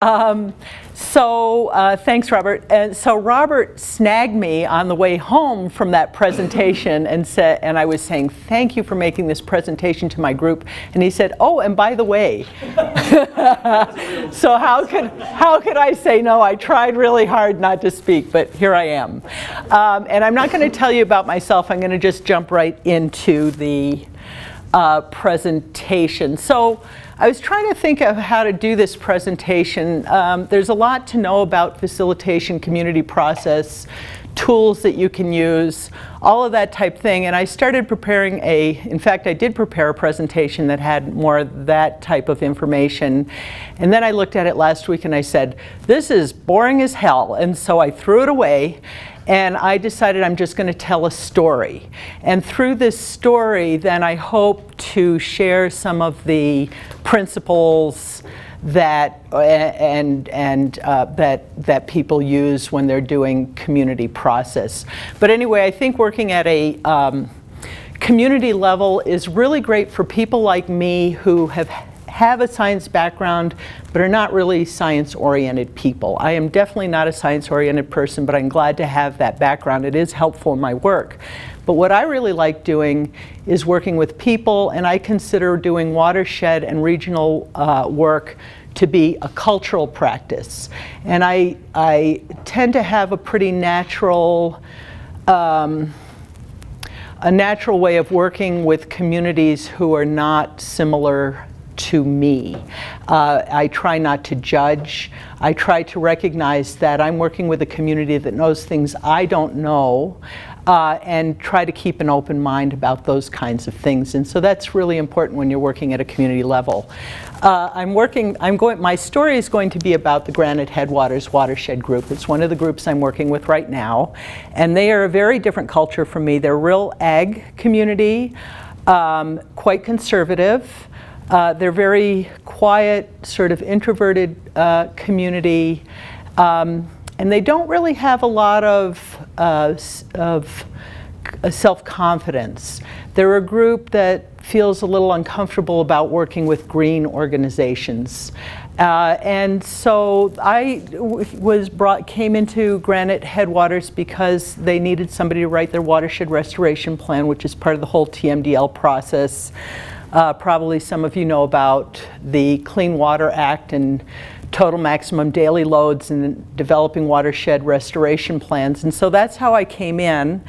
Thanks, Robert. And so Robert snagged me on the way home from that presentation and I was saying, thank you for making this presentation to my group. And he said, oh, and by the way. So how could I say no? I tried really hard not to speak, but here I am. And I'm not going to tell you about myself. I'm going to just jump right into the presentation. So I was trying to think of how to do this presentation. There's a lot to know about facilitation, community process, tools that you can use, all of that type thing. And I started preparing in fact, I did prepare a presentation that had more of that type of information. And then I looked at it last week and I said, this is boring as hell. And so I threw it away. And I decided I'm just going to tell a story. And through this story, then I hope to share some of the principles that that people use when they're doing community process. But anyway, I think working at a community level is really great for people like me who have a science background but are not really science-oriented people. I am definitely not a science-oriented person, but I'm glad to have that background. It is helpful in my work. But what I really like doing is working with people, and I consider doing watershed and regional work to be a cultural practice. And I tend to have a pretty natural way of working with communities who are not similar to me. I try not to judge. I try to recognize that I'm working with a community that knows things I don't know, and try to keep an open mind about those kinds of things. And so that's really important when you're working at a community level. My story is going to be about the Granite Headwaters Watershed Group. It's one of the groups I'm working with right now. And they are a very different culture from me. They're a real ag community, quite conservative. They're very quiet, sort of introverted community, and they don't really have a lot of self-confidence. They're a group that feels a little uncomfortable about working with green organizations. And so I came into Granite Headwaters because they needed somebody to write their watershed restoration plan, which is part of the whole TMDL process. Probably some of you know about the Clean Water Act and total maximum daily loads and developing watershed restoration plans. And so that's how I came in.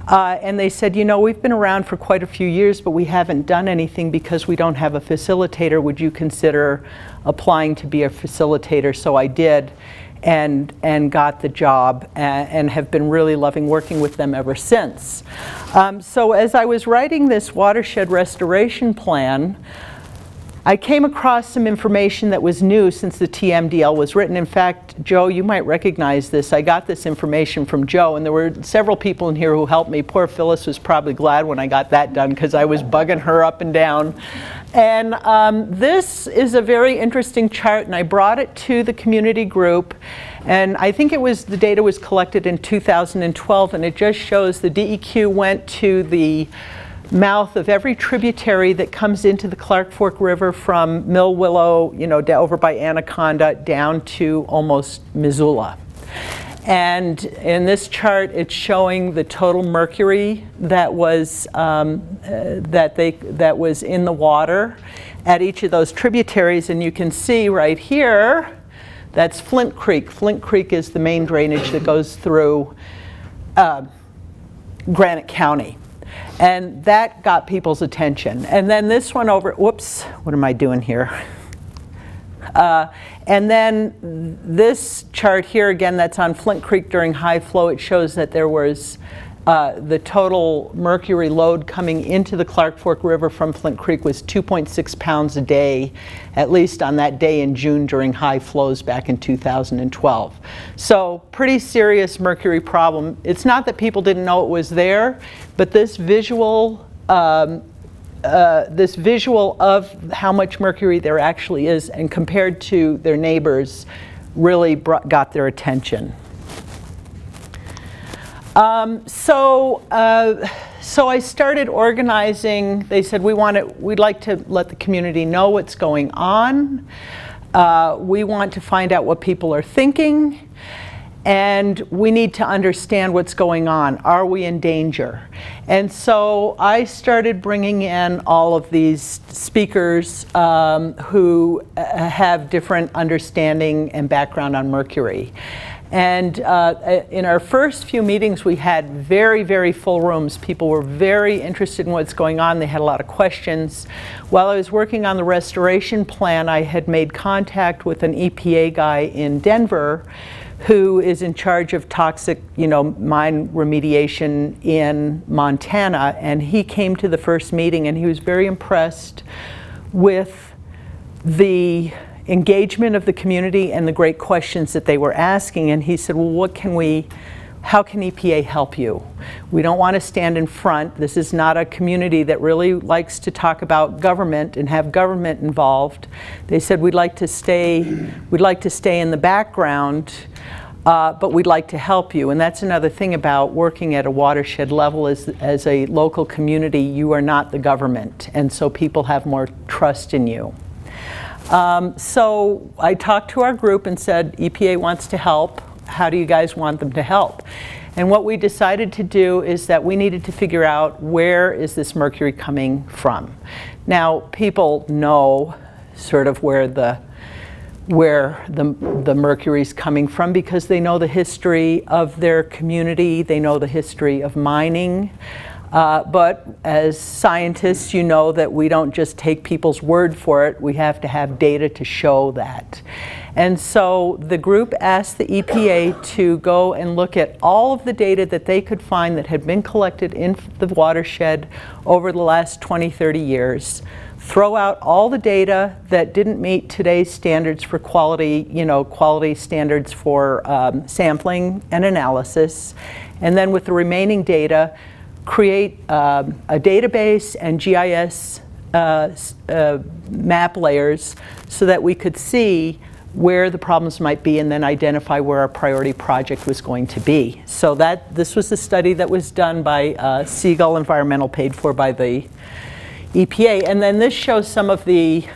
And they said, you know, we've been around for quite a few years, but we haven't done anything because we don't have a facilitator. Would you consider applying to be a facilitator? So I did, and got the job, and have been really loving working with them ever since. So as I was writing this watershed restoration plan, I came across some information that was new since the TMDL was written. In fact, Joe, you might recognize this. I got this information from Joe, and there were several people in here who helped me. Poor Phyllis was probably glad when I got that done because I was bugging her up and down. And this is a very interesting chart, and I brought it to the community group. And I think the data was collected in 2012, and it just shows the DEQ went to the mouth of every tributary that comes into the Clark Fork River from Mill Willow, over by Anaconda, down to almost Missoula. And in this chart, it's showing the total mercury that was that was in the water at each of those tributaries. And you can see right here, that's Flint Creek. Flint Creek is the main drainage that goes through Granite County. And that got people's attention. And then this one over, whoops, what am I doing here? And then this chart here, again, that's on Flint Creek during high flow. It shows that there was the total mercury load coming into the Clark Fork River from Flint Creek was 2.6 pounds a day, at least on that day in June during high flows back in 2012. So pretty serious mercury problem. It's not that people didn't know it was there, but this visual of how much mercury there actually is and compared to their neighbors really got their attention. So I started organizing. They said we'd like to let the community know what's going on. we want to find out what people are thinking, and we need to understand what's going on. Are we in danger? And so I started bringing in all of these speakers who have different understanding and background on mercury. And in our first few meetings, we had very, very full rooms. People were very interested in what's going on. They had a lot of questions. While I was working on the restoration plan, I had made contact with an EPA guy in Denver who is in charge of toxic, mine remediation in Montana. And he came to the first meeting, and he was very impressed with the engagement of the community and the great questions that they were asking. And he said, well, how can EPA help you? We don't want to stand in front. This is not a community that really likes to talk about government and have government involved. They said, we'd like to stay in the background, but we'd like to help you. And that's another thing about working at a watershed level is, as a local community, you are not the government. And so people have more trust in you. So I talked to our group and said, EPA wants to help. How do you guys want them to help? And what we decided to do is that we needed to figure out, where is this mercury coming from? Now, people know sort of where the mercury is coming from, because they know the history of their community, they know the history of mining. But as scientists, you know that we don't just take people's word for it. We have to have data to show that. And so the group asked the EPA to go and look at all of the data that they could find that had been collected in the watershed over the last 20, 30 years, throw out all the data that didn't meet today's standards for quality, quality standards for sampling and analysis, and then with the remaining data, create a database and GIS map layers so that we could see where the problems might be, and then identify where our priority project was going to be. So this was a study that was done by Seagull Environmental, paid for by the EPA. And then this shows some of the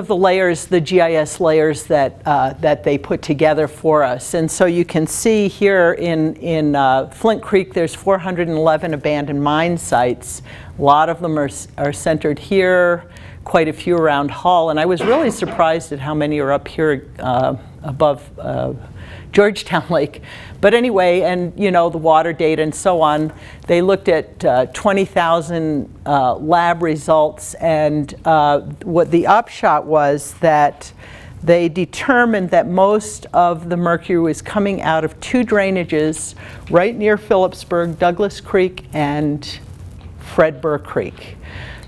layers, the GIS layers that they put together for us. And so you can see here in Flint Creek, there's 411 abandoned mine sites. A lot of them are centered here, quite a few around Hall. And I was really surprised at how many are up here above Georgetown Lake. But anyway, and the water data and so on, they looked at 20,000 lab results, and what the upshot was that they determined that most of the mercury was coming out of two drainages right near Phillipsburg, Douglas Creek and Fred Burr Creek.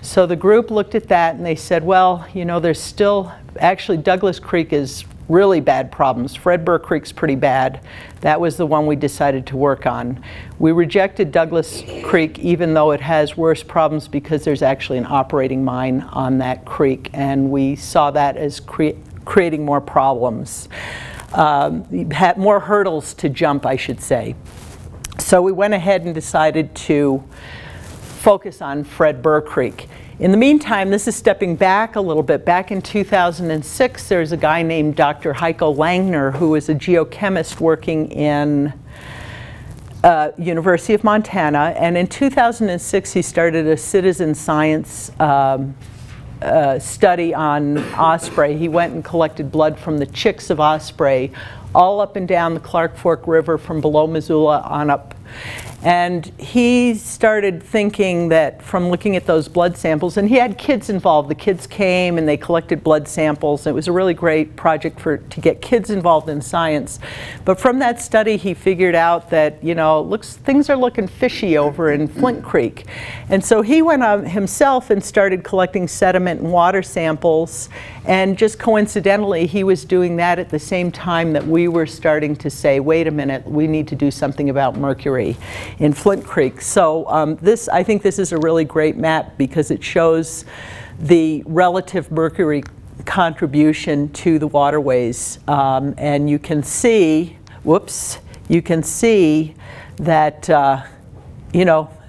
So the group looked at that and they said, well, there's still, actually Douglas Creek is really bad problems. Fred Burr Creek's pretty bad. That was the one we decided to work on. We rejected Douglas Creek even though it has worse problems because there's actually an operating mine on that creek, and we saw that as creating more problems. Had more hurdles to jump, I should say. So we went ahead and decided to focus on Fred Burr Creek. In the meantime, this is stepping back a little bit. Back in 2006, there's a guy named Dr. Heiko Langner, who was a geochemist working in University of Montana. And in 2006, he started a citizen science study on osprey. He went and collected blood from the chicks of osprey all up and down the Clark Fork River from below Missoula on up. And he started thinking that from looking at those blood samples, and he had kids involved. The kids came and they collected blood samples. It was a really great project to get kids involved in science. But from that study, he figured out that, things are looking fishy over in Flint Creek. And so he went on himself and started collecting sediment and water samples. And just coincidentally, he was doing that at the same time that we were starting to say, wait a minute, we need to do something about mercury in Flint Creek. So I think this is a really great map because it shows the relative mercury contribution to the waterways. And you can see, you can see that,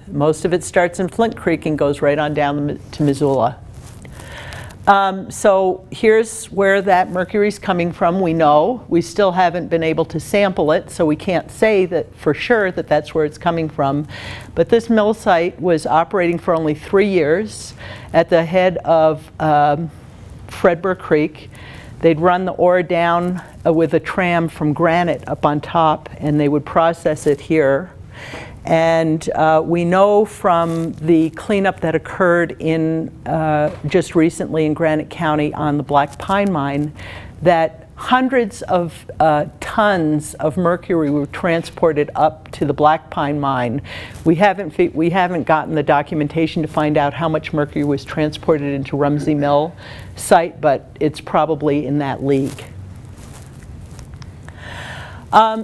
most of it starts in Flint Creek and goes right on down to Missoula. So here's where that mercury is coming from. We know. We still haven't been able to sample it, so we can't say that for sure that that's where it's coming from. But this mill site was operating for only 3 years at the head of Fredburg Creek. They'd run the ore down with a tram from granite up on top, and they would process it here. And we know from the cleanup that occurred in just recently in Granite County on the Black Pine Mine that hundreds of tons of mercury were transported up to the Black Pine Mine. We haven't gotten the documentation to find out how much mercury was transported into Rumsey Mill site, but it's probably in that league.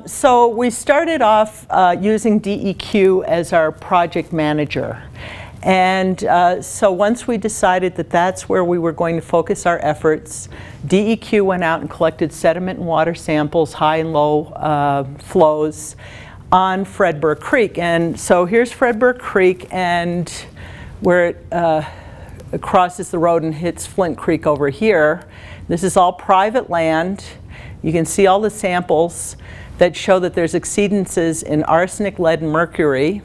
So we started off using DEQ as our project manager. And so once we decided that that's where we were going to focus our efforts, DEQ went out and collected sediment and water samples, high and low flows, on Fredburg Creek. And so here's Fredburg Creek, and where it crosses the road and hits Flint Creek over here. This is all private land. You can see all the samples that show that there's exceedances in arsenic, lead, and mercury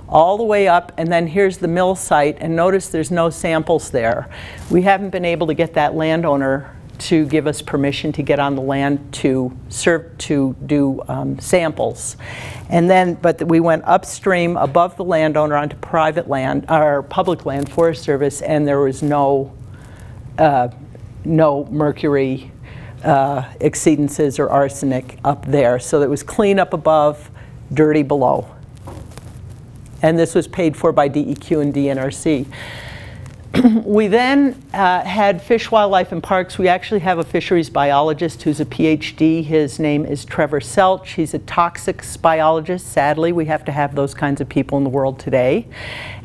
all the way up, and then here's the mill site, and notice there's no samples there. We haven't been able to get that landowner to give us permission to get on the land to do samples. And then, but we went upstream above the landowner onto private land, or public land, Forest Service, and there was no mercury exceedances or arsenic up there. So it was clean up above, dirty below. And this was paid for by DEQ and DNRC. We then had Fish, Wildlife, and Parks. We actually have a fisheries biologist who's a PhD. His name is Trevor Selch. He's a toxics biologist. Sadly, we have to have those kinds of people in the world today.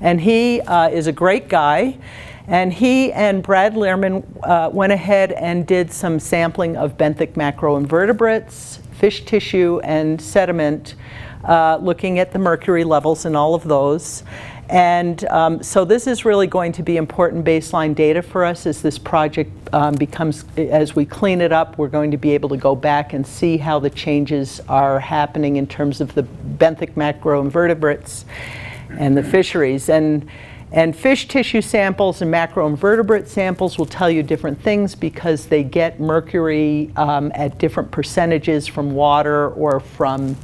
And he is a great guy. And he and Brad Lehrman went ahead and did some sampling of benthic macroinvertebrates, fish tissue, and sediment, looking at the mercury levels in all of those. And so this is really going to be important baseline data for us as this project becomes, as we clean it up, we're going to be able to go back and see how the changes are happening in terms of the benthic macroinvertebrates and the fisheries. And fish tissue samples and macroinvertebrate samples will tell you different things because they get mercury at different percentages from water or from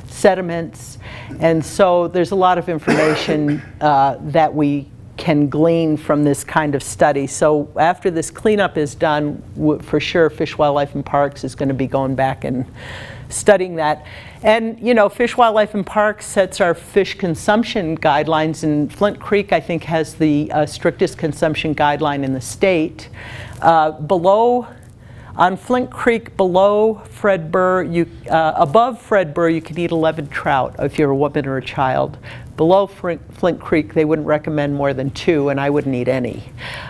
sediments. And so there's a lot of information that we can glean from this kind of study. So after this cleanup is done, for sure Fish, Wildlife, and Parks is going to be going back and studying that. And you know, Fish, Wildlife, and Parks sets our fish consumption guidelines, and Flint Creek, I think, has the strictest consumption guideline in the state. On Flint Creek, below Fred Burr, above Fred Burr, you can eat 11 trout if you're a woman or a child. Below Flint Creek, they wouldn't recommend more than 2, and I wouldn't eat any.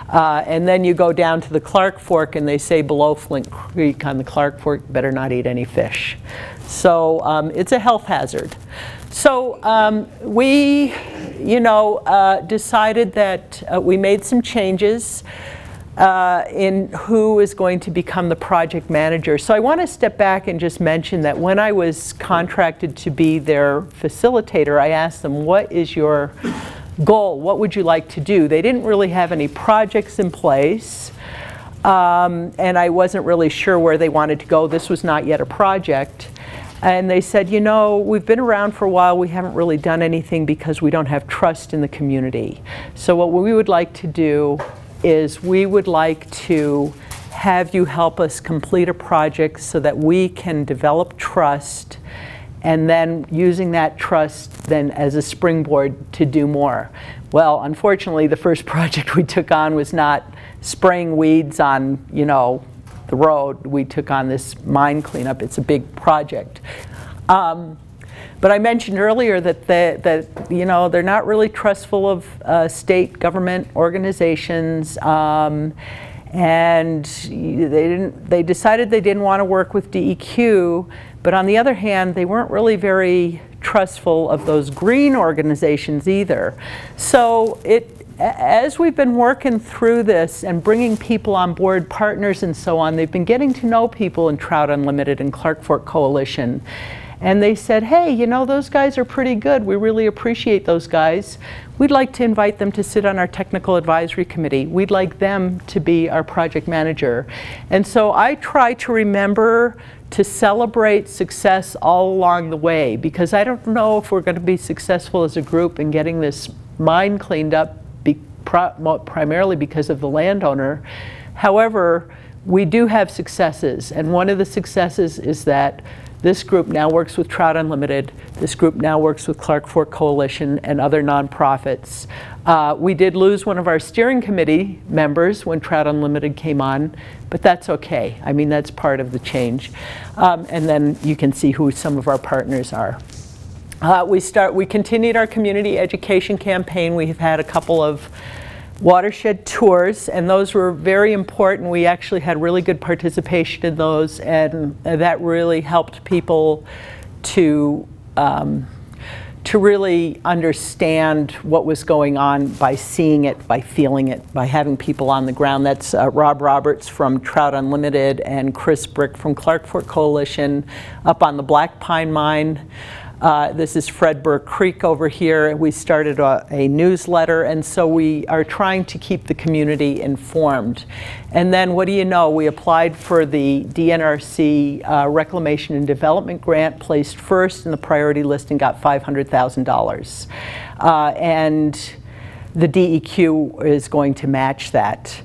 And then you go down to the Clark Fork, and they say below Flint Creek on the Clark Fork, better not eat any fish. So it's a health hazard. So we, decided that we made some changes in who is going to become the project manager. So I want to step back and just mention that when I was contracted to be their facilitator, I asked them, what is your goal? What would you like to do? They didn't really have any projects in place, and I wasn't really sure where they wanted to go. This was not yet a project. And they said, we've been around for a while, we haven't really done anything because we don't have trust in the community. So what we would like to do is we would like to have you help us complete a project so that we can develop trust, and then using that trust then as a springboard to do more. Well, unfortunately, the first project we took on was not spraying weeds on, the road. We took on this mine cleanup. It's a big project. But I mentioned earlier that they're not really trustful of state government organizations, and they decided they didn't want to work with DEQ. But on the other hand, they weren't really very trustful of those green organizations either. So as we've been working through this and bringing people on board, partners and so on, they've been getting to know people in Trout Unlimited and Clark Fork Coalition. And they said, hey, you know, those guys are pretty good. We really appreciate those guys. We'd like to invite them to sit on our technical advisory committee. We'd like them to be our project manager. And so I try to remember to celebrate success all along the way, because I don't know if we're going to be successful as a group in getting this mine cleaned up primarily because of the landowner. However, we do have successes, and one of the successes is that this group now works with Trout Unlimited. This group now works with Clark Fork Coalition and other nonprofits. We did lose one of our steering committee members when Trout Unlimited came on, but that's okay. I mean, that's part of the change. And then you can see who some of our partners are. We continued our community education campaign. We've had a couple of watershed tours, and those were very important. We actually had really good participation in those, and that really helped people to really understand what was going on by seeing it, by feeling it, by having people on the ground. That's Rob Roberts from Trout Unlimited and Chris Brick from Clark Fork Coalition up on the Black Pine Mine. This is Fred Burke Creek over here. We started a newsletter, and so we are trying to keep the community informed. And then what do you know, we applied for the DNRC Reclamation and Development Grant, placed first in the priority list and got $500,000. And the DEQ is going to match that.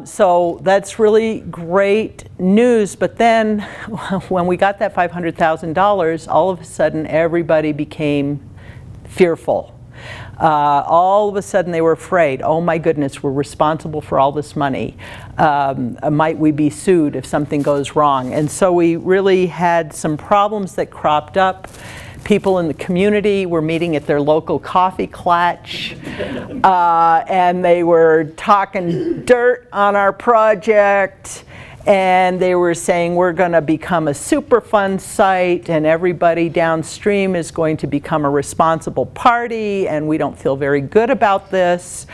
So that's really great news, but then when we got that $500,000, all of a sudden everybody became fearful. All of a sudden they were afraid. Oh my goodness, we're responsible for all this money. Might we be sued if something goes wrong? And so we really had some problems that cropped up. People in the community were meeting at their local coffee klatch, and they were talking dirt on our project, and they were saying we're going to become a Superfund site, and everybody downstream is going to become a responsible party, and we don't feel very good about this.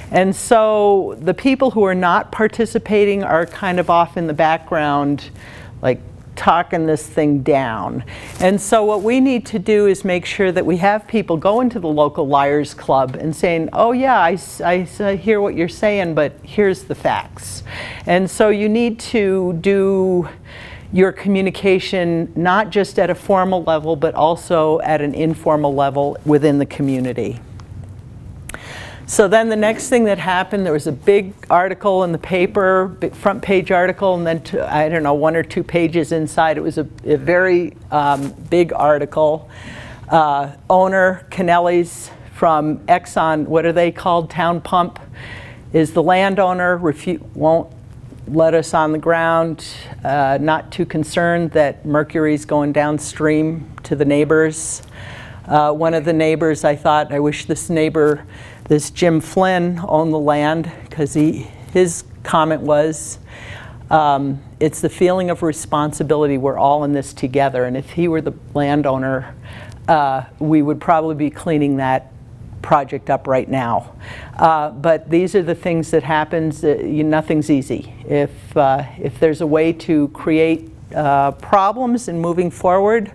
And so the people who are not participating are kind of off in the background, like talking this thing down. And so what we need to do is make sure that we have people go into the local Liars Club and saying, oh yeah, I hear what you're saying, but here's the facts. And so you need to do your communication not just at a formal level, but also at an informal level within the community. So then the next thing that happened, there was a big article in the paper, big front page article, and then I don't know, 1 or 2 pages inside, it was a very big article. Owner Kennelly's from Exxon, what are they called, Town Pump, is the landowner, won't let us on the ground, not too concerned that mercury's going downstream to the neighbors. One of the neighbors, I thought, I wish this neighbor, this Jim Flynn, owned the land, because his comment was, it's the feeling of responsibility, we're all in this together, and if he were the landowner, we would probably be cleaning that project up right now. But these are the things that happens. Nothing's easy. If there's a way to create problems in moving forward,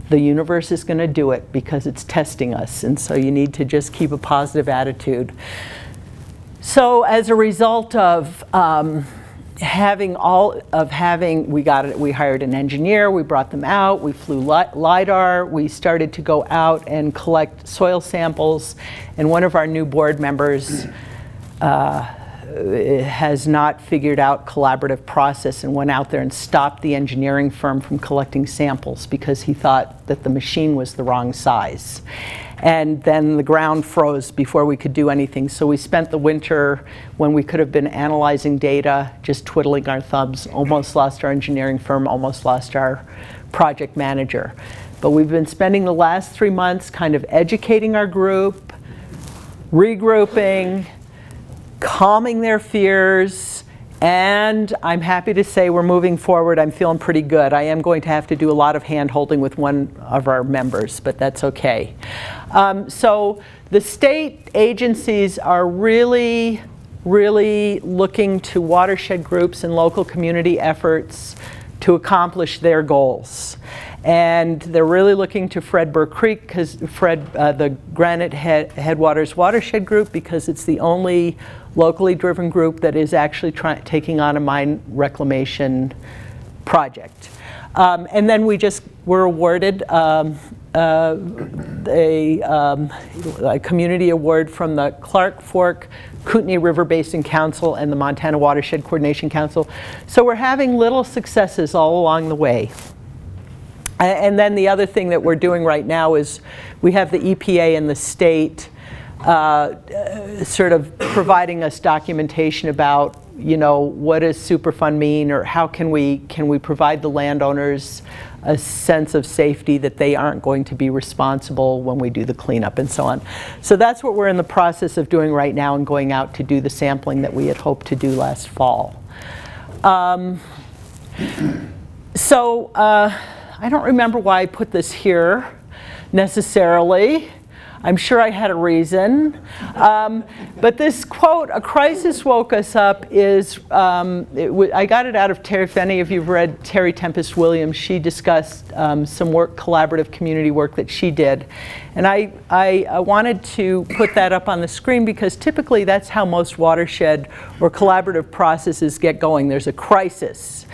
the universe is going to do it because it's testing us, and so you need to just keep a positive attitude. So as a result of we hired an engineer, we brought them out, we flew LiDAR, we started to go out and collect soil samples, and one of our new board members has not figured out collaborative process and went out there and stopped the engineering firm from collecting samples because he thought that the machine was the wrong size. And then the ground froze before we could do anything. So we spent the winter, when we could have been analyzing data, just twiddling our thumbs, almost lost our engineering firm, almost lost our project manager. But we've been spending the last 3 months kind of educating our group, regrouping, calming their fears, and I'm happy to say we're moving forward. I'm feeling pretty good. I am going to have to do a lot of hand-holding with one of our members, but that's okay. So The state agencies are really looking to watershed groups and local community efforts to accomplish their goals. And they're really looking to Fred Burr Creek, because the Granite Headwaters Watershed Group, because it's the only locally driven group that is actually taking on a mine reclamation project. And then we just were awarded a community award from the Clark Fork Kootenai River Basin Council and the Montana Watershed Coordination Council. So we're having little successes all along the way. And then the other thing that we're doing right now is we have the EPA and the state sort of providing us documentation about, you know, what does Superfund mean, or how can we provide the landowners a sense of safety that they aren't going to be responsible when we do the cleanup and so on. So that's what we're in the process of doing right now, and going out to do the sampling that we had hoped to do last fall. I don't remember why I put this here necessarily. I'm sure I had a reason. But this quote, "A crisis woke us up," is, I got it out of Terry, if any of you have read Terry Tempest Williams, she discussed some work, collaborative community work that she did. And I wanted to put that up on the screen because typically that's how most watershed or collaborative processes get going. There's a crisis.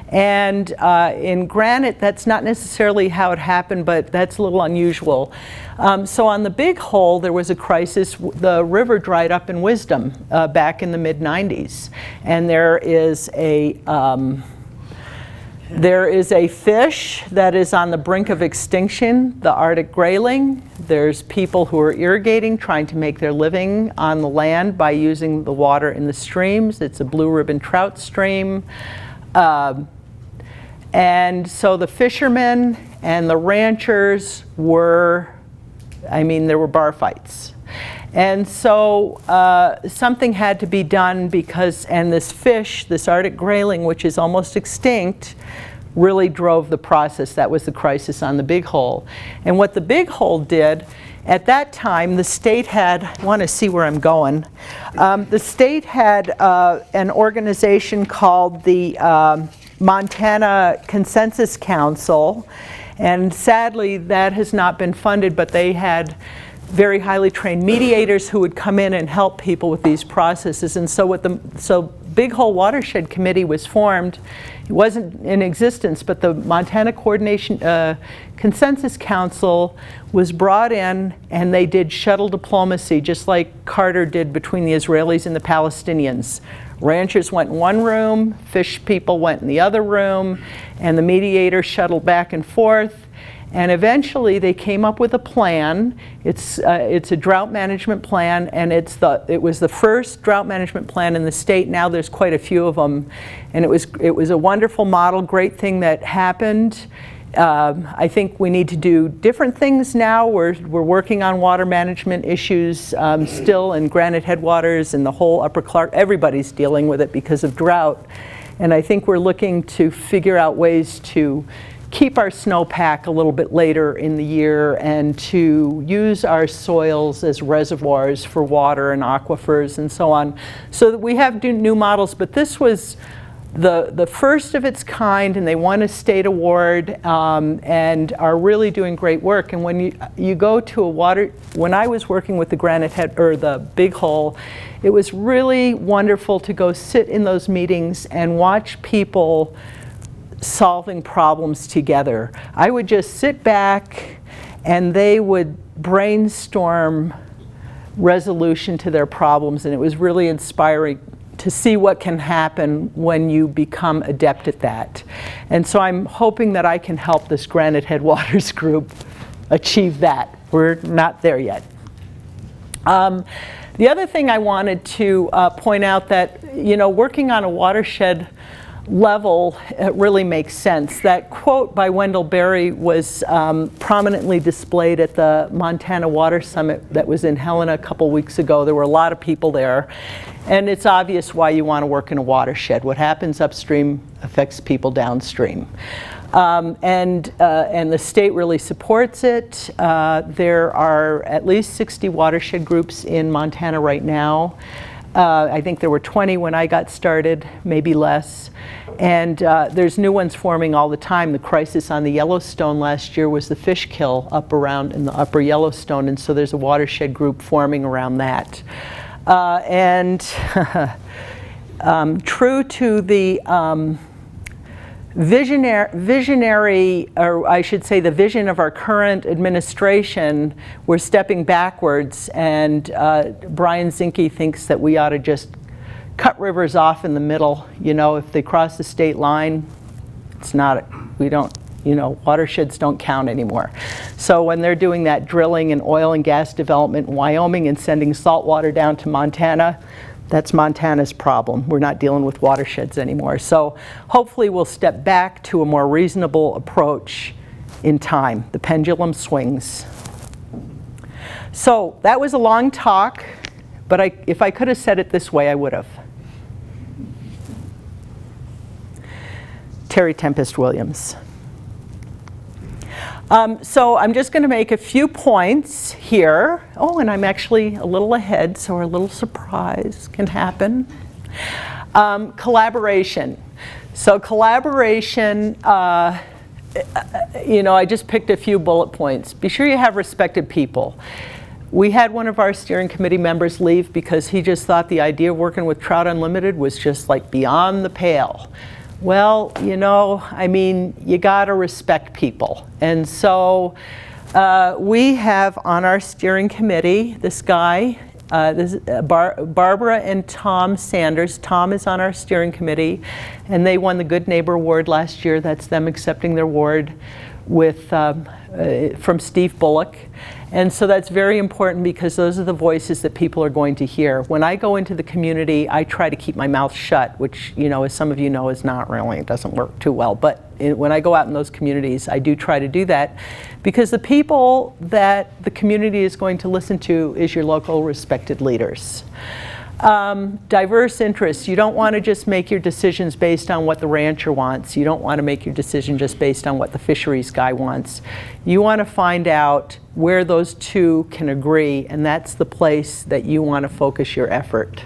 And in Granite, that's not necessarily how it happened, but that's a little unusual. So on the Big Hole, there was a crisis. The river dried up in Wisdom back in the mid-90s. And there is a fish that is on the brink of extinction, the Arctic grayling. There's people who are irrigating, trying to make their living on the land by using the water in the streams. It's a blue ribbon trout stream. And so the fishermen and the ranchers were, there were bar fights. And so something had to be done because, and this fish, this Arctic grayling, which is almost extinct, really drove the process. That was the crisis on the Big Hole. And what the Big Hole did, at that time, the state had, I want to see where I'm going, the state had an organization called the Montana Consensus Council, and sadly that has not been funded, but they had very highly trained mediators who would come in and help people with these processes. And so Big Hole Watershed Committee was formed. It wasn't in existence, but the Montana Consensus Council was brought in, and they did shuttle diplomacy, just like Carter did between the Israelis and the Palestinians. Ranchers went in one room, fish people went in the other room, and the mediator shuttled back and forth. And eventually they came up with a plan. It's a drought management plan, and it was the first drought management plan in the state. Now there's quite a few of them. And it was a wonderful model, great thing that happened. I think we need to do different things now. We're working on water management issues still in Granite Headwaters and the whole Upper Clark. Everybody's dealing with it because of drought. And I think we're looking to figure out ways to keep our snowpack a little bit later in the year and to use our soils as reservoirs for water and aquifers and so on. So that we have new models, but this was the first of its kind, and they won a state award and are really doing great work. And when you go to when I was working with the Granite Head, or the Big Hole, it was really wonderful to go sit in those meetings and watch people solving problems together. I would just sit back and they would brainstorm resolution to their problems, and it was really inspiring to see what can happen when you become adept at that. And so I'm hoping that I can help this Granite Headwaters group achieve that. We're not there yet. The other thing I wanted to point out that, working on a watershed level, it really makes sense. That quote by Wendell Berry was prominently displayed at the Montana Water Summit that was in Helena a couple weeks ago. There were a lot of people there, and it's obvious why you want to work in a watershed. What happens upstream affects people downstream. And the state really supports it. There are at least 60 watershed groups in Montana right now. I think there were 20 when I got started, maybe less. And there's new ones forming all the time. The crisis on the Yellowstone last year was the fish kill up around in the upper Yellowstone, and so there's a watershed group forming around that. True to the visionary, or I should say the vision of our current administration, we're stepping backwards, and Brian Zinke thinks that we ought to just cut rivers off in the middle. You know, if they cross the state line, it's not, we don't, you know, watersheds don't count anymore. So when they're doing that drilling and oil and gas development in Wyoming and sending salt water down to Montana, that's Montana's problem. We're not dealing with watersheds anymore. So hopefully we'll step back to a more reasonable approach in time. The pendulum swings. So that was a long talk, but if I could have said it this way, I would have. Terry Tempest Williams. So I'm just going to make a few points here. Oh, and I'm actually a little ahead, so a little surprise can happen. Collaboration. So collaboration, you know, I just picked a few bullet points. Be sure you have respected people. We had one of our steering committee members leave because he just thought the idea of working with Trout Unlimited was just like beyond the pale. Well, you know, I mean, you gotta respect people. And so we have on our steering committee this guy, Barbara and Tom Sanders. Tom is on our steering committee, and they won the Good Neighbor Award last year. That's them accepting their award with, from Steve Bullock. And so that's very important because those are the voices that people are going to hear. When I go into the community, I try to keep my mouth shut, which, you know, as some of you know, is not really, it doesn't work too well. But when I go out in those communities, I do try to do that because the people that the community is going to listen to is your local respected leaders. Diverse interests. You don't want to just make your decisions based on what the rancher wants. You don't want to make your decision just based on what the fisheries guy wants. You want to find out where those two can agree, and that's the place that you want to focus your effort.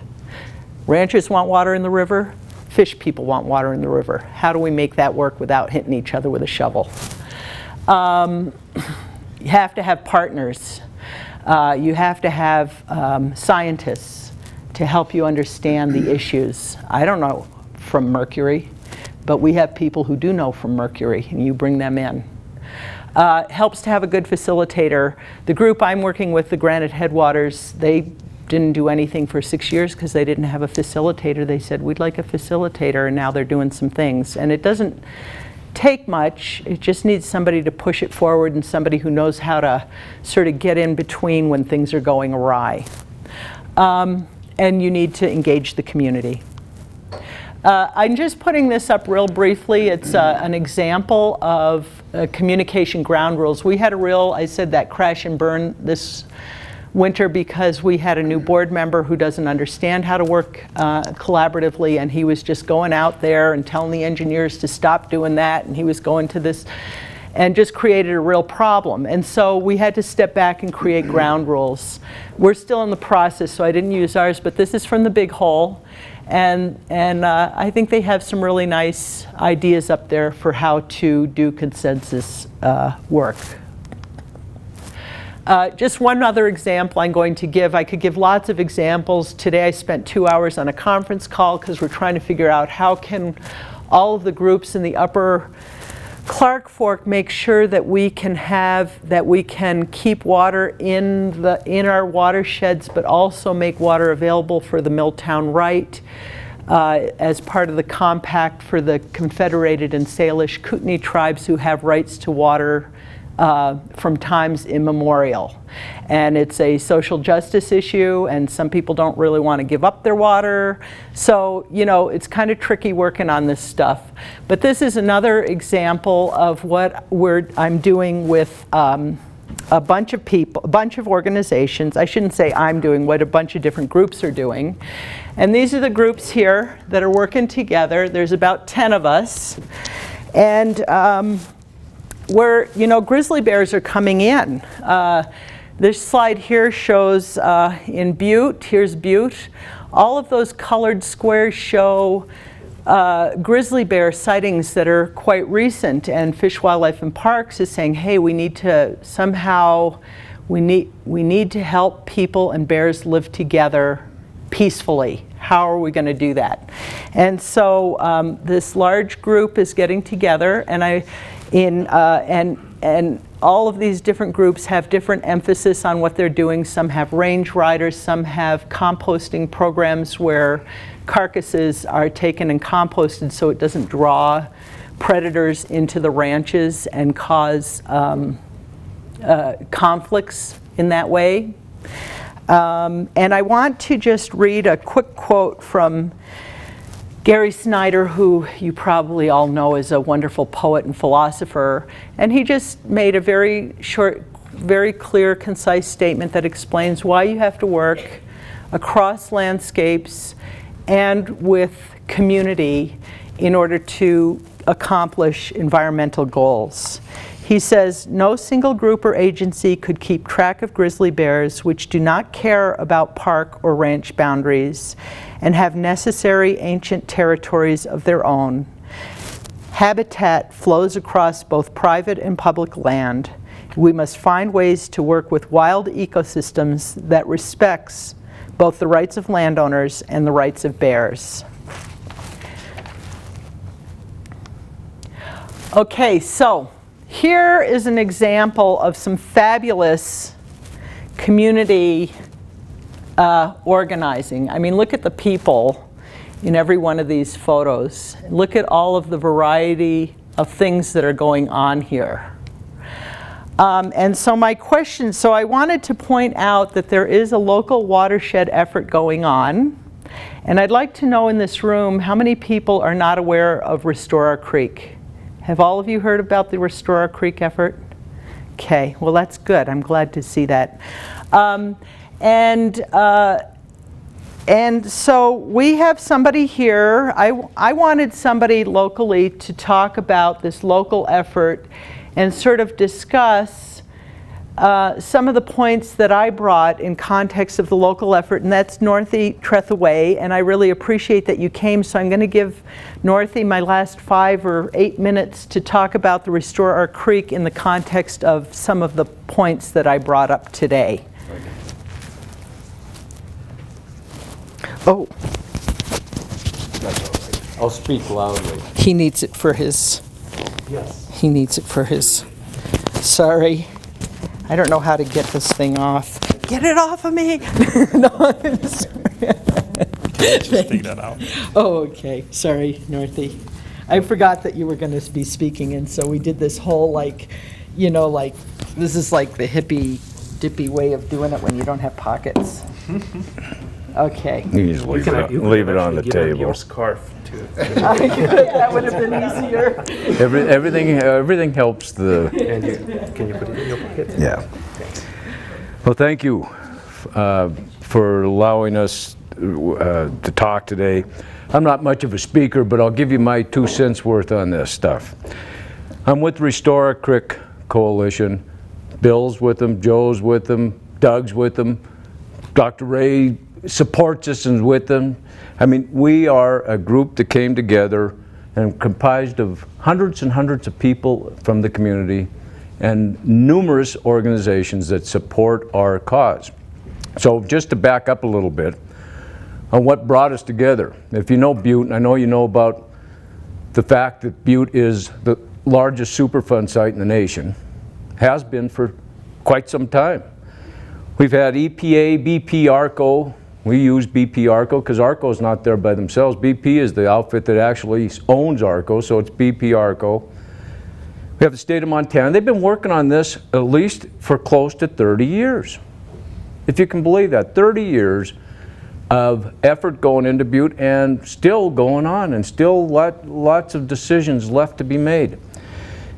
Ranchers want water in the river. Fish people want water in the river. How do we make that work without hitting each other with a shovel? You have to have partners. You have to have scientists to help you understand the issues. I don't know from Mercury, but we have people who do know from Mercury, and you bring them in. Helps to have a good facilitator. The group I'm working with, the Granite Headwaters, they didn't do anything for 6 years because they didn't have a facilitator. They said, we'd like a facilitator, and now they're doing some things. And it doesn't take much. It just needs somebody to push it forward and somebody who knows how to sort of get in between when things are going awry. And you need to engage the community. I'm just putting this up real briefly. It's an example of communication ground rules. We had a real, I said that crash and burn this winter because we had a new board member who doesn't understand how to work collaboratively, and he was just going out there and telling the engineers to stop doing that, and he was going to this and just created a real problem. And so we had to step back and create ground rules. We're still in the process, so I didn't use ours, but this is from the Big Hole. And I think they have some really nice ideas up there for how to do consensus work. Just one other example I'm going to give. I could give lots of examples. Today I spent 2 hours on a conference call because we're trying to figure out how can all of the groups in the upper Clark Fork make sure that we can keep water in our watersheds, but also make water available for the Milltown Right as part of the compact for the Confederated and Salish Kootenai tribes who have rights to water from times immemorial. And it's a social justice issue, and some people don't really want to give up their water. So, you know, it's kind of tricky working on this stuff. But this is another example of what I'm doing with a bunch of people, a bunch of organizations. I shouldn't say I'm doing, what a bunch of different groups are doing. And these are the groups here that are working together. There's about 10 of us. And you know, grizzly bears are coming in. This slide here shows in Butte, here's Butte. All of those colored squares show grizzly bear sightings that are quite recent, and Fish, Wildlife and Parks is saying, hey, we need to somehow, we need to help people and bears live together peacefully. How are we going to do that? And so this large group is getting together, and and all of these different groups have different emphasis on what they're doing. Some have range riders, some have composting programs where carcasses are taken and composted so it doesn't draw predators into the ranches and cause conflicts in that way. And I want to just read a quick quote from Gary Snyder, who you probably all know is a wonderful poet and philosopher. And he just made a very short, very clear, concise statement that explains why you have to work across landscapes and with community in order to accomplish environmental goals. He says, no single group or agency could keep track of grizzly bears which do not care about park or ranch boundaries and have necessary ancient territories of their own. Habitat flows across both private and public land. We must find ways to work with wild ecosystems that respects both the rights of landowners and the rights of bears. Okay, so here is an example of some fabulous community organizing. I mean, look at the people in every one of these photos. Look at all of the variety of things that are going on here. And so my question, so I wanted to point out that there is a local watershed effort going on. And I'd like to know in this room how many people are not aware of Restore Our Creek. Have all of you heard about the Restore Our Creek effort? Okay, well that's good. I'm glad to see that. And so we have somebody here. I wanted somebody locally to talk about this local effort and sort of discuss some of the points that I brought in context of the local effort, and that's Northy Trethaway, and I really appreciate that you came, so I'm going to give Northy my last 5 or 8 minutes to talk about the Restore Our Creek in the context of some of the points that I brought up today. Oh. That's all right. I'll speak loudly. He needs it for his... Yes. He needs it for his... Sorry. I don't know how to get this thing off. Get it off of me! No, I'm sorry. Just take that out. Oh, okay. Sorry, Northy. I forgot that you were going to be speaking, and so we did this whole, like, you know, like, this is like the hippy, dippy way of doing it when you don't have pockets. Okay. You just leave it on the table. Your scarf too. That would have been easier. Everything helps the. And can you put it in your pocket? Yeah. Well, thank you for allowing us to talk today. I'm not much of a speaker, but I'll give you my 2 cents worth on this stuff. I'm with Restore Our Creek Coalition. Bill's with them, Joe's with them, Doug's with them, Dr. Ray supports us and with them. I mean, we are a group that came together and comprised of hundreds and hundreds of people from the community and numerous organizations that support our cause. So just to back up a little bit on what brought us together. If you know Butte, and I know you know about the fact that Butte is the largest Superfund site in the nation, has been for quite some time. We've had EPA, BP, ARCO. We use BP ARCO because ARCO is not there by themselves. BP is the outfit that actually owns ARCO, so it's BP ARCO. We have the state of Montana. They've been working on this at least for close to 30 years. If you can believe that, 30 years of effort going into Butte and still going on, and still lots of decisions left to be made.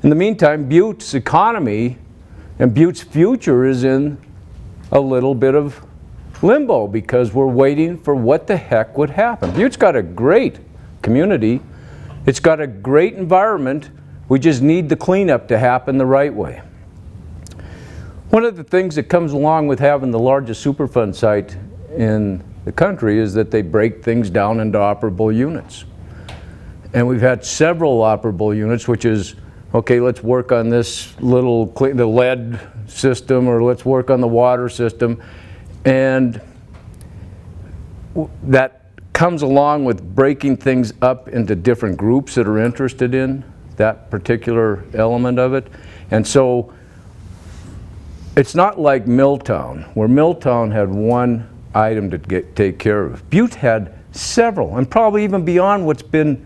In the meantime, Butte's economy and Butte's future is in a little bit of limbo because we're waiting for what the heck would happen. Butte's got a great community. It's got a great environment. We just need the cleanup to happen the right way. One of the things that comes along with having the largest Superfund site in the country is that they break things down into operable units. And we've had several operable units, which is, okay, let's work on this little, the lead system, or let's work on the water system. And that comes along with breaking things up into different groups that are interested in that particular element of it. And so it's not like Milltown, where Milltown had one item to take care of. Butte had several, and probably even beyond what's been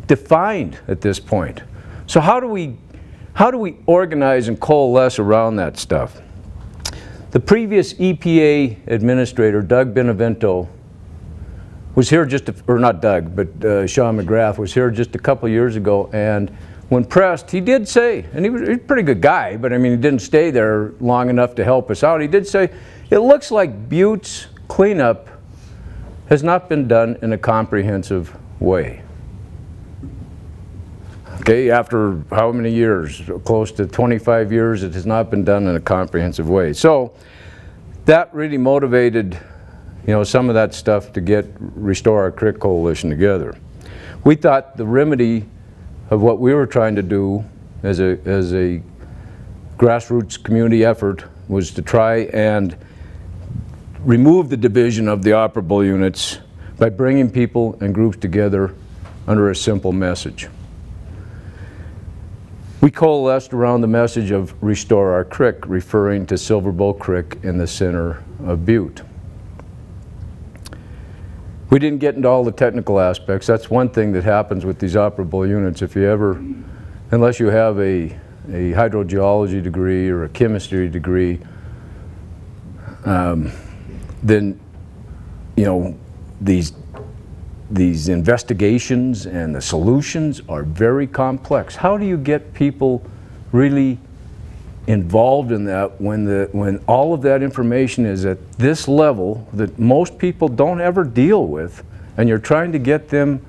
defined at this point. So how do we organize and coalesce around that stuff? The previous EPA administrator, Doug Benevento, was here or not Doug, but Sean McGrath was here just a couple years ago, and when pressed, he did say, and he was a pretty good guy, but I mean, he didn't stay there long enough to help us out. He did say, it looks like Butte's cleanup has not been done in a comprehensive way. Okay, after how many years? Close to 25 years, it has not been done in a comprehensive way. So that really motivated, you know, some of that stuff to get Restore Our Creek Coalition together. We thought the remedy of what we were trying to do as a grassroots community effort was to try and remove the division of the operable units by bringing people and groups together under a simple message. We coalesced around the message of Restore Our Creek, referring to Silver Bow Creek in the center of Butte. We didn't get into all the technical aspects. That's one thing that happens with these operable units. If you ever, unless you have a hydrogeology degree or a chemistry degree, then, you know, these investigations and the solutions are very complex. How do you get people really involved in that when all of that information is at this level that most people don't ever deal with, and you're trying to get them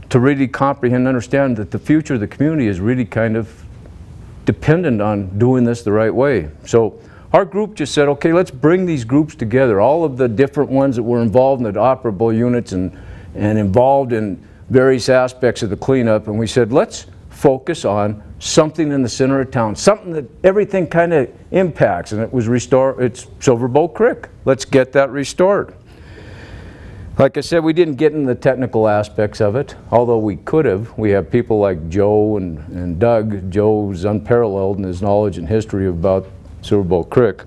to really comprehend and understand that the future of the community is really kind of dependent on doing this the right way. So our group just said, okay, let's bring these groups together, all of the different ones that were involved in the operable units and involved in various aspects of the cleanup, and we said, let's focus on something in the center of town, something that everything kind of impacts, and it was it's Silver Bow Creek. Let's get that restored. Like I said, we didn't get into the technical aspects of it, although we could have. We have people like Joe and Doug. Joe's unparalleled in his knowledge and history about Silver Bow Creek.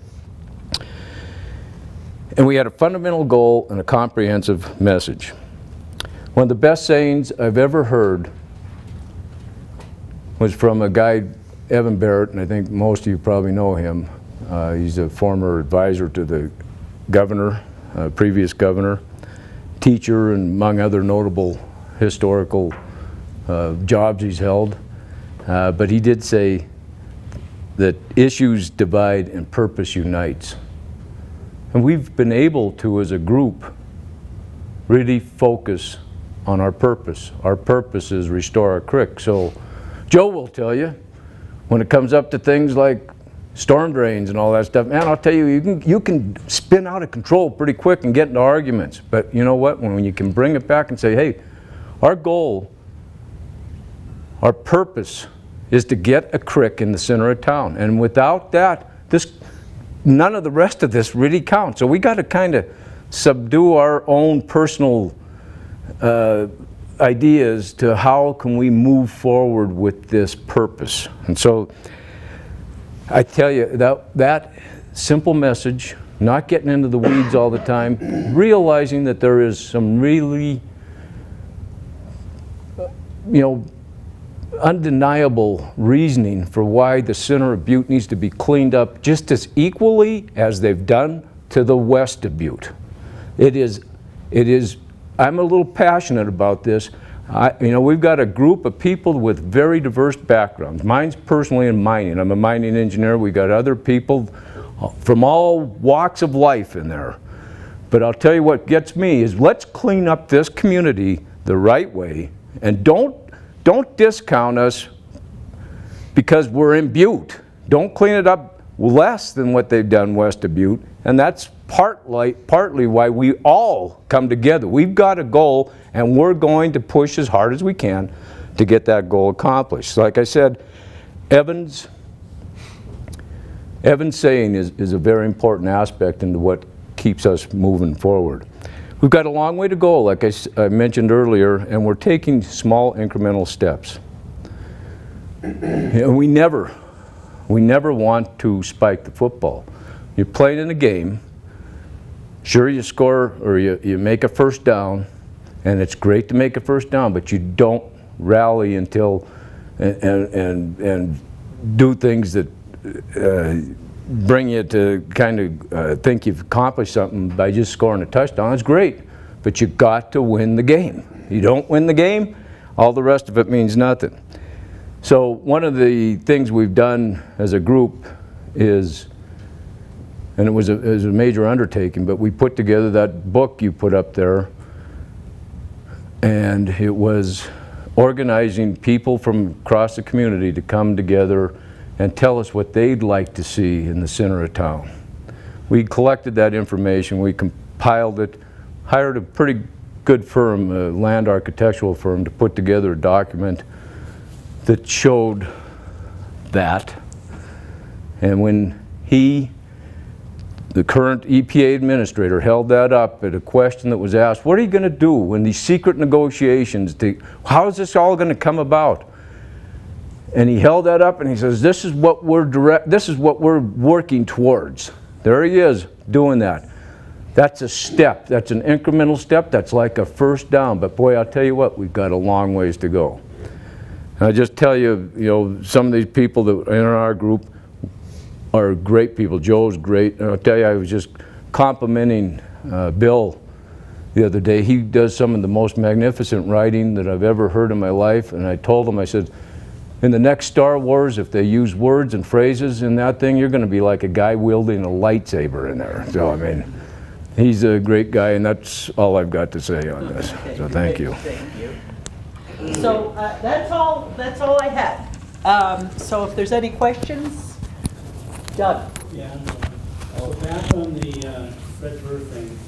And we had a fundamental goal and a comprehensive message. One of the best sayings I've ever heard was from a guy, Evan Barrett, and I think most of you probably know him. He's a former advisor to the governor, previous governor, teacher, and among other notable historical jobs he's held. But he did say that issues divide and purpose unites. And we've been able to, as a group, really focus on our purpose. Our purpose is Restore Our Creek. So Joe will tell you, when it comes up to things like storm drains and all that stuff, man, I'll tell you, you can spin out of control pretty quick and get into arguments. But you know what? When you can bring it back and say, hey, our goal, our purpose is to get a creek in the center of town. And without that, none of the rest of this really counts. So we got to kind of subdue our own personal ideas to how can we move forward with this purpose. And so I tell you, that simple message, not getting into the weeds all the time, realizing that there is some really, undeniable reasoning for why the center of Butte needs to be cleaned up just as equally as they've done to the west of Butte. It is, I'm a little passionate about this. You know, we've got a group of people with very diverse backgrounds. Mine's personally in mining. I'm a mining engineer. We've got other people from all walks of life in there. But I'll tell you what gets me is let's clean up this community the right way, and don't discount us because we're in Butte. Don't clean it up less than what they've done west of Butte, and that's partly why we all come together. We've got a goal, and we're going to push as hard as we can to get that goal accomplished. So like I said, Evan's saying is a very important aspect into what keeps us moving forward. We've got a long way to go, like I mentioned earlier, and we're taking small incremental steps. You know, we never want to spike the football. You're playing in a game, sure you score or you make a first down, and it's great to make a first down, but you don't rally until and do things that bring you to kind of think you've accomplished something by just scoring a touchdown. It's great, but you got to win the game. You don't win the game, all the rest of it means nothing. So one of the things we've done as a group is, and it was a major undertaking, but we put together that book you put up there, and it was organizing people from across the community to come together and tell us what they'd like to see in the center of town. We collected that information, we compiled it, hired a pretty good firm, a land architectural firm, to put together a document that showed that. And when the current EPA administrator, held that up at a question that was asked, what are you going to do when these secret negotiations, how is this all going to come about? And he held that up and he says, this is what we're working towards. There he is doing that. That's a step, that's an incremental step, that's like a first down. But boy, I'll tell you what, we've got a long ways to go. And I just tell you, you know, some of these people that are in our group are great people. Joe's great. And I'll tell you, I was just complimenting Bill the other day. He does some of the most magnificent writing that I've ever heard in my life. And I told him, I said, in the next Star Wars, if they use words and phrases in that thing, you're going to be like a guy wielding a lightsaber in there. So, I mean, he's a great guy, and that's all I've got to say on this. So thank you. Thank you. So that's all I had. So if there's any questions, Doug. Yeah, so back on the Fred Burr thing,